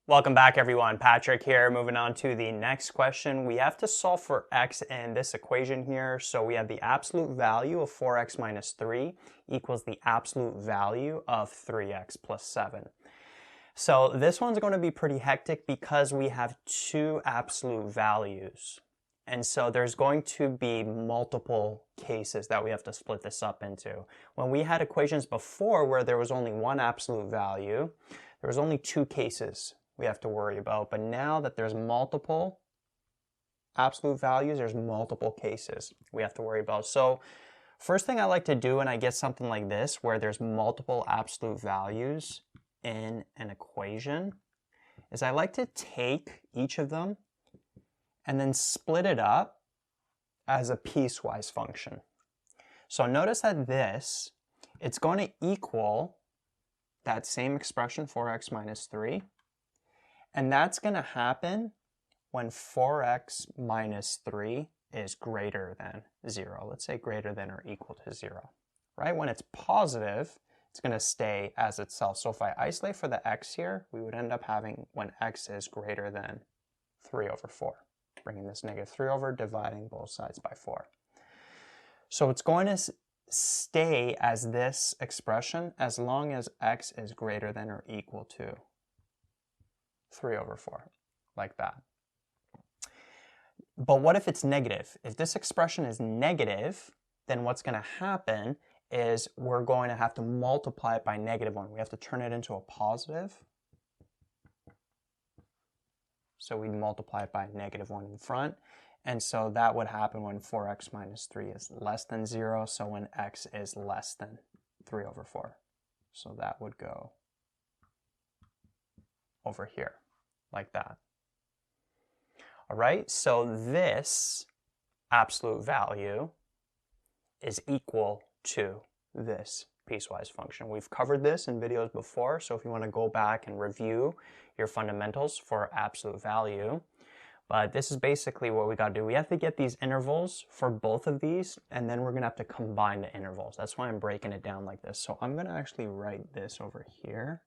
Welcome back everyone, Patrick here. Moving on to the next question. We have to solve for x in this equation here. So we have the absolute value of 4x minus 3 equals the absolute value of 3x plus 7. So this one's going to be pretty hectic because we have two absolute values. And so there's going to be multiple cases that we have to split this up into. When we had equations before where there was only one absolute value, there was only two cases we have to worry about. But now that there's multiple absolute values, there's multiple cases we have to worry about. So first thing I like to do when I get something like this, where there's multiple absolute values in an equation, is I like to take each of them and then split it up as a piecewise function. So notice that this, it's going to equal that same expression, 4x minus 3. And that's going to happen when 4x minus 3 is greater than 0. Let's say greater than or equal to 0. Right? When it's positive, it's going to stay as itself. So if I isolate for the x here, we would end up having when x is greater than 3 over 4. Bringing this negative 3 over, dividing both sides by 4. So it's going to stay as this expression as long as x is greater than or equal to 3 over 4, like that. But what if it's negative? If this expression is negative, then what's going to happen is we're going to have to multiply it by -1. We have to turn it into a positive. So we multiply it by -1 in front. And so that would happen when 4x minus 3 is less than 0. So when x is less than 3 over 4. So that would go over here, like that. All right, so this absolute value is equal to this piecewise function. We've covered this in videos before, so if you want to go back and review your fundamentals for absolute value, but this is basically what we got to do. We have to get these intervals for both of these, and then we're going to have to combine the intervals. That's why I'm breaking it down like this. So I'm going to actually write this over here,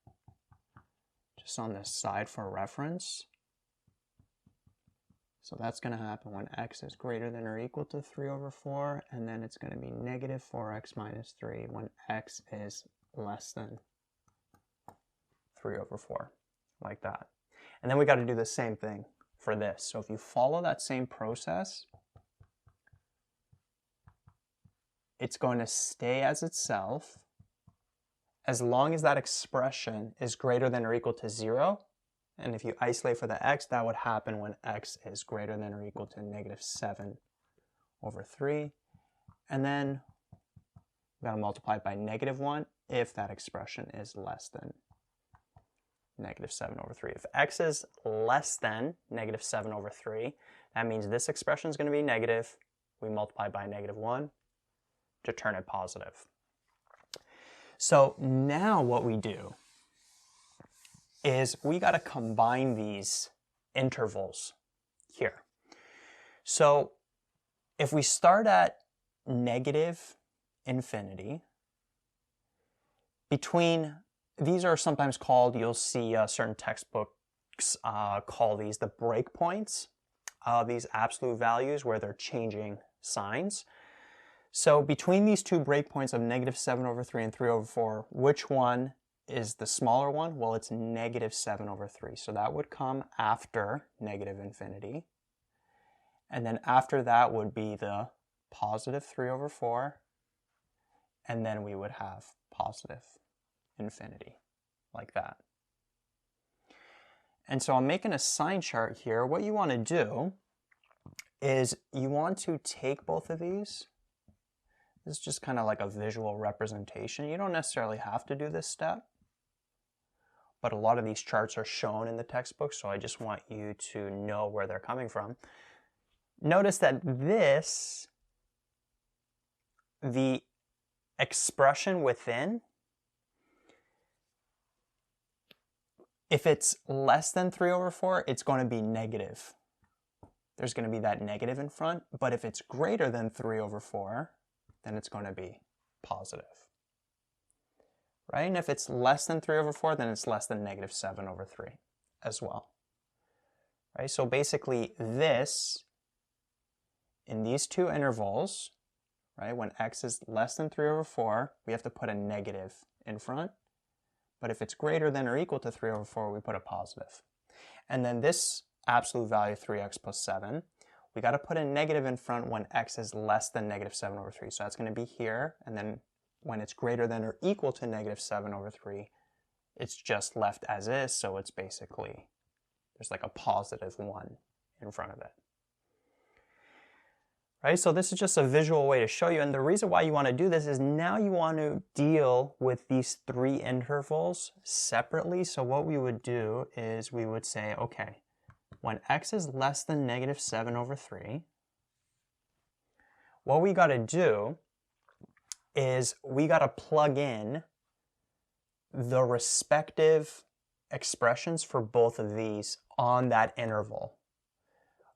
just on this side for reference. So that's going to happen when x is greater than or equal to 3 over 4, and then it's going to be negative 4x minus 3 when x is less than 3 over 4, like that. And then we got to do the same thing for this. So if you follow that same process, it's going to stay as itself as long as that expression is greater than or equal to 0. And if you isolate for the x, that would happen when x is greater than or equal to -7 over 3. And then we've got to multiply it by -1 if that expression is less than -7 over 3. If x is less than -7 over 3, that means this expression is going to be negative. We multiply by -1 to turn it positive. So now what we do is we got to combine these intervals here. So if we start at -infinity, between, these are sometimes called, you'll see certain textbooks call these the breakpoints of these absolute values where they're changing signs. So between these two breakpoints of -7 over 3 and 3 over 4, which one is the smaller one? Well, it's -7 over 3. So that would come after -infinity. And then after that would be the positive 3 over 4. And then we would have positive infinity, like that. And so I'm making a sign chart here. What you want to do is you want to take both of these. This is just kind of like a visual representation. You don't necessarily have to do this step, but a lot of these charts are shown in the textbook, so I just want you to know where they're coming from. Notice that this, the expression within, if it's less than 3 over 4, it's going to be negative. There's going to be that negative in front, but if it's greater than 3 over 4, then it's going to be positive. Right? And if it's less than 3 over 4, then it's less than -7 over 3. as well. Right? So basically this, in these two intervals, right, when x is less than 3 over 4, we have to put a negative in front. But if it's greater than or equal to 3 over 4, we put a positive. And then this absolute value, 3x plus 7, we got to put a negative in front when x is less than negative 7 over 3. So that's going to be here. And then when it's greater than or equal to negative 7 over 3, it's just left as is. So it's basically, there's like a positive 1 in front of it. Right, so this is just a visual way to show you, and the reason why you want to do this is now you want to deal with these three intervals separately. So what we would do is we would say, okay, when x is less than negative 7 over 3, what we got to do is we got to plug in the respective expressions for both of these on that interval.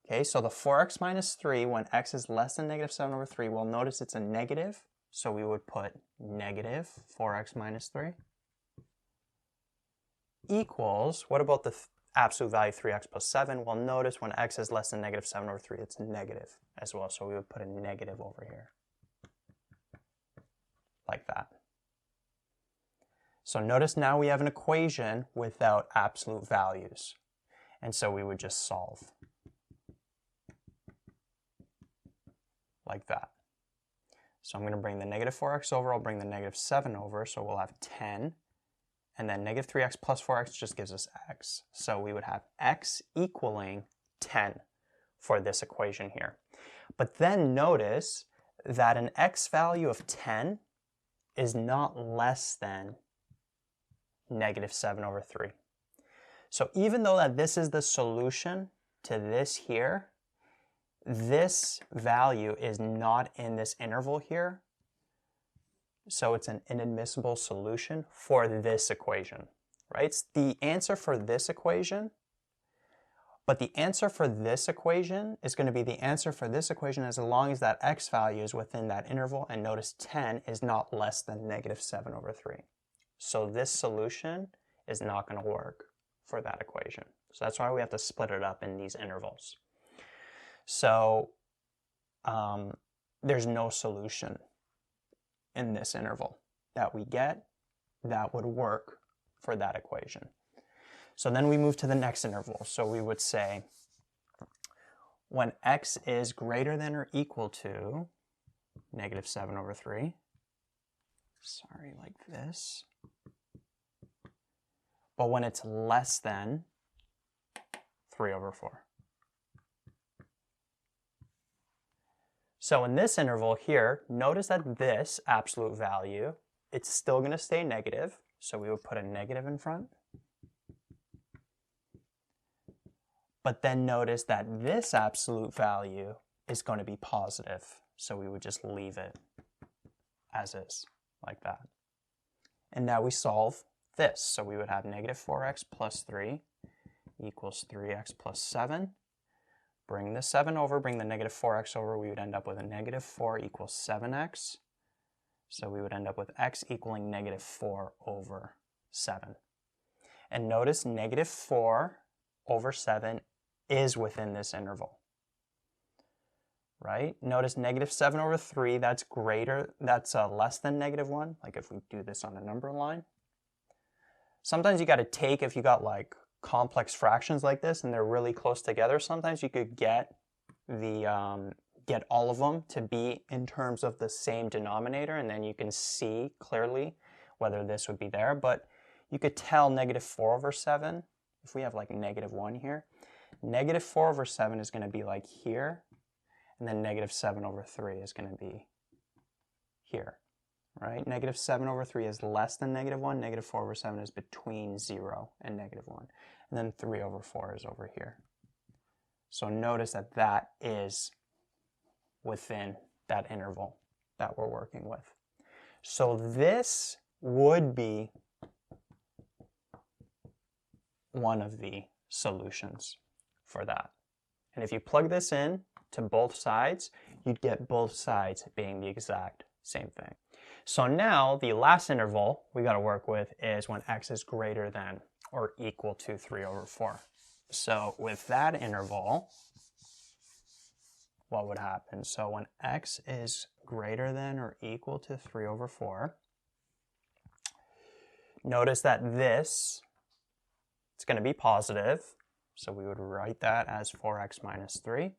Okay, so the 4x minus 3, when x is less than negative 7 over 3, we'll notice it's a negative, so we would put negative 4x minus 3 equals, what about the absolute value 3x plus 7? Well, notice when x is less than negative 7 over 3, it's negative as well, so we would put a negative over here, like that. So notice now we have an equation without absolute values, and so we would just solve. Like that. So I'm going to bring the negative 4x over, I'll bring the negative 7 over, so we'll have 10, and then negative 3x plus 4x just gives us x. So we would have x equaling 10 for this equation here. But then notice that an x value of 10 is not less than negative 7 over 3. So even though that this is the solution to this here, this value is not in this interval here, so it's an inadmissible solution for this equation, right? It's the answer for this equation, but the answer for this equation is going to be the answer for this equation as long as that x value is within that interval, and notice 10 is not less than negative 7 over 3. So this solution is not going to work for that equation. So that's why we have to split it up in these intervals. So there's no solution in this interval that we get that would work for that equation. So then we move to the next interval. So we would say when x is greater than or equal to negative 7 over 3, sorry, like this, but when it's less than 3 over 4. So in this interval here, notice that this absolute value, it's still going to stay negative, so we would put a negative in front. But then notice that this absolute value is going to be positive, so we would just leave it as is, like that. And now we solve this, so we would have negative 4x plus 3 equals 3x plus 7. Bring the 7 over, bring the negative 4x over, we would end up with a negative 4 equals 7x. So we would end up with x equaling negative 4 over 7. And notice negative 4 over 7 is within this interval, right? Notice negative 7 over 3, that's less than negative 1, like if we do this on a number line. Sometimes you got to take, if you got like complex fractions like this and they're really close together, sometimes you could get all of them to be in terms of the same denominator, and then you can see clearly whether this would be there. But you could tell negative 4 over 7, if we have like negative 1 here, negative 4 over 7 is going to be like here, and then negative 7 over 3 is going to be here. Right? Negative 7 over 3 is less than negative 1. Negative 4 over 7 is between 0 and negative 1. And then 3 over 4 is over here. So notice that that is within that interval that we're working with. So this would be one of the solutions for that. And if you plug this in to both sides, you'd get both sides being the exact same thing. So now the last interval we got to work with is when x is greater than or equal to 3 over 4. So with that interval, what would happen? So when x is greater than or equal to 3 over 4, notice that this, it's going to be positive. So we would write that as 4x minus 3.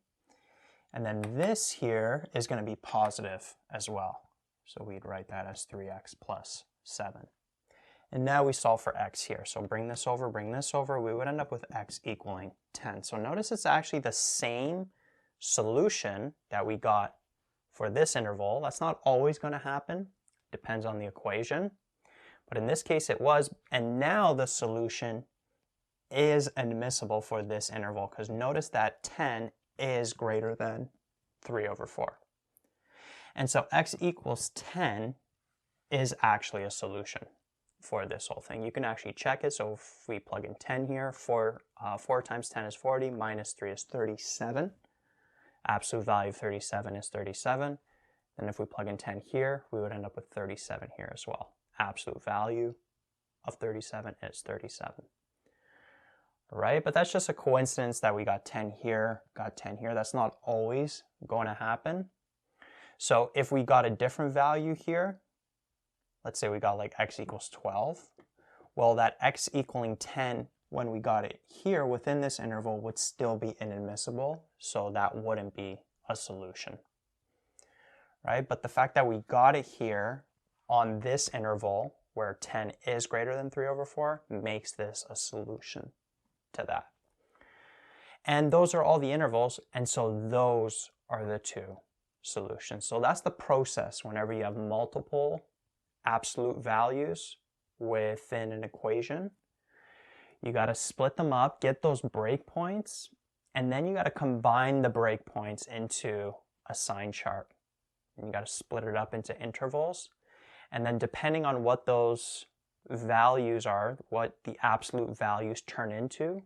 And then this here is going to be positive as well. So we'd write that as 3x plus 7. And now we solve for x here. So bring this over, we would end up with x equaling 10. So notice it's actually the same solution that we got for this interval. That's not always going to happen. Depends on the equation. But in this case it was. And now the solution is admissible for this interval, because notice that 10 is greater than 3 over 4. And so x equals 10 is actually a solution for this whole thing. You can actually check it. So if we plug in 10 here, 4 times 10 is 40, minus 3 is 37. Absolute value of 37 is 37. And if we plug in 10 here, we would end up with 37 here as well. Absolute value of 37 is 37. Right? But that's just a coincidence that we got 10 here, got 10 here. That's not always going to happen. So if we got a different value here, let's say we got like x equals 12, well, that x equaling 10 when we got it here within this interval would still be inadmissible, so that wouldn't be a solution. Right? But the fact that we got it here on this interval where 10 is greater than 3 over 4 makes this a solution to that. And those are all the intervals, and so those are the two solutions. So that's the process whenever you have multiple absolute values within an equation. You got to split them up, get those breakpoints, and then you got to combine the breakpoints into a sign chart. And you got to split it up into intervals. And then depending on what those values are, what the absolute values turn into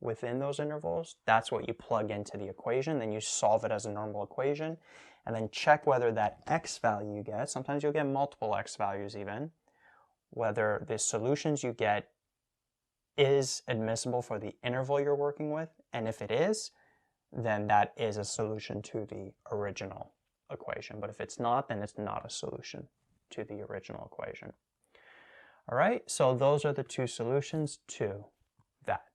within those intervals, that's what you plug into the equation. Then you solve it as a normal equation and then check whether that x value you get, sometimes you'll get multiple x values even, whether the solutions you get is admissible for the interval you're working with. And if it is, then that is a solution to the original equation. But if it's not, then it's not a solution to the original equation. All right, so those are the two solutions to that.